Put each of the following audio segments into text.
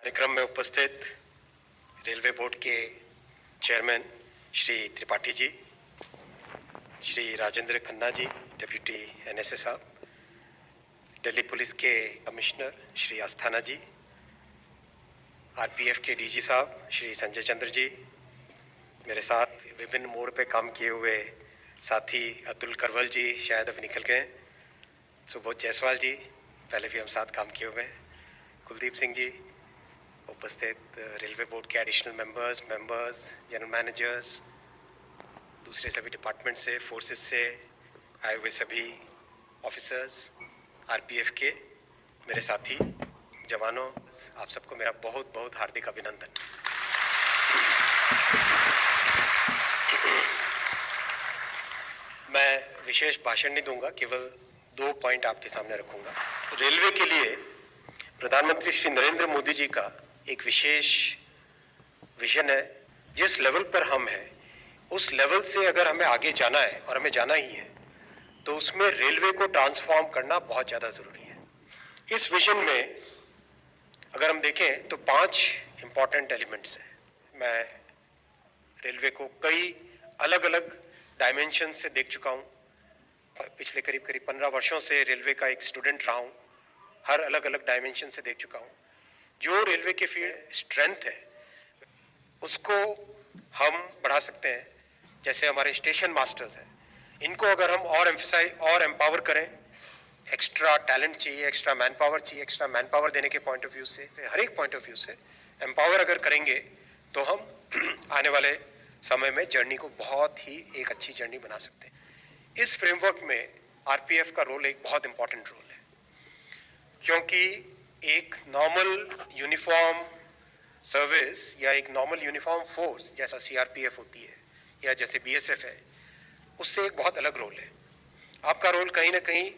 कार्यक्रम में उपस्थित रेलवे बोर्ड के chairman Shri Tripathi ji, Shri Rajendra Khanna ji, deputy NSA साहब, दिल्ली पुलिस के कमिश्नर श्री अस्थाना जी, आरपीएफ के डीजी साहब श्री संजय चंद्र जी, मेरे साथ विभिन्न मोड़ पे काम किए हुए साथी अतुल करवल जी शायद अभी निकल गए, सुबोध जायसवाल जी पहले भी हम साथ काम किए हुए हैं, कुलदीप सिंह जी, उपस्थित रेलवे बोर्ड के एडिशनल मेंबर्स, जनरल मैनेजर्स, दूसरे सभी डिपार्टमेंट से, फोर्सेस से आए हुए सभी ऑफिसर्स, आरपीएफ के मेरे साथी जवानों, आप सबको मेरा बहुत बहुत हार्दिक अभिनंदन। मैं विशेष भाषण नहीं दूंगा, केवल 2 पॉइंट आपके सामने रखूंगा। रेलवे के लिए प्रधानमंत्री श्री नरेंद्र मोदी जी का एक विशेष विजन है। जिस लेवल पर हम हैं उस लेवल से अगर हमें आगे जाना है, और हमें जाना ही है, तो उसमें रेलवे को ट्रांसफॉर्म करना बहुत ज़्यादा ज़रूरी है। इस विजन में अगर हम देखें तो 5 इम्पॉर्टेंट एलिमेंट्स हैं। मैं रेलवे को कई अलग अलग डायमेंशन से देख चुका हूँ। पिछले करीब 15 वर्षों से रेलवे का एक स्टूडेंट रहा हूँ। हर अलग अलग डायमेंशन से देख चुका हूँ। जो रेलवे के फील्ड स्ट्रेंथ है उसको हम बढ़ा सकते हैं। जैसे हमारे स्टेशन मास्टर्स हैं, इनको अगर हम और एम्फसाइज और एम्पावर करें, एक्स्ट्रा टैलेंट चाहिए, एक्स्ट्रा मैन पावर चाहिए, एक्स्ट्रा मैन पावर देने के पॉइंट ऑफ व्यू से, हर एक पॉइंट ऑफ व्यू से एम्पावर अगर करेंगे तो हम आने वाले समय में जर्नी को बहुत ही एक अच्छी जर्नी बना सकते हैं। इस फ्रेमवर्क में आरपीएफ का रोल एक बहुत इंपॉर्टेंट रोल है, क्योंकि एक नॉर्मल यूनिफॉर्म सर्विस या एक नॉर्मल यूनिफॉर्म फोर्स जैसा सीआरपीएफ होती है या जैसे बीएसएफ है, उससे एक बहुत अलग रोल है। आपका रोल कहीं ना कहीं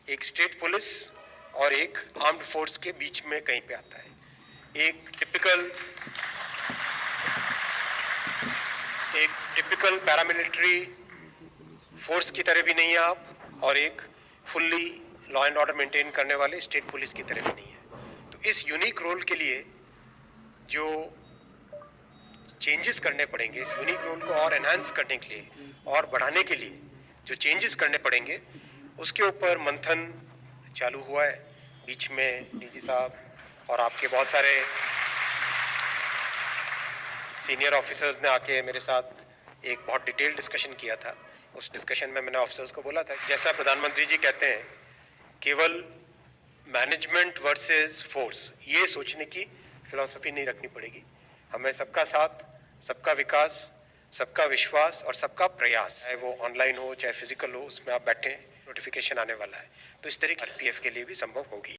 एक स्टेट पुलिस और एक आर्म्ड फोर्स के बीच में कहीं पे आता है। एक टिपिकल पैरामिलिट्री फोर्स की तरह भी नहीं है आप, और एक fully law and order maintain करने वाले स्टेट पुलिस की तरह भी नहीं है। तो इस यूनिक रोल के लिए जो चेंजेस करने पड़ेंगे, इस यूनिक रोल को और एनहांस करने के लिए और बढ़ाने के लिए जो चेंजेस करने पड़ेंगे, उसके ऊपर मंथन चालू हुआ है। बीच में डीजी साहब और आपके बहुत सारे सीनियर ऑफिसर्स ने आके मेरे साथ एक बहुत डिटेल डिस्कशन किया था। उस डिस्कशन में मैंने ऑफिसर्स को बोला था, जैसा प्रधानमंत्री जी कहते हैं, केवल मैनेजमेंट वर्सेस फोर्स, ये सोचने की फिलॉसफी नहीं रखनी पड़ेगी। हमें सबका साथ, सबका विकास, सबका विश्वास और सबका प्रयास, चाहे वो ऑनलाइन हो चाहे फिजिकल हो, उसमें आप बैठें, नोटिफिकेशन आने वाला है, तो इस तरह की आरपीएफ के लिए भी संभव होगी।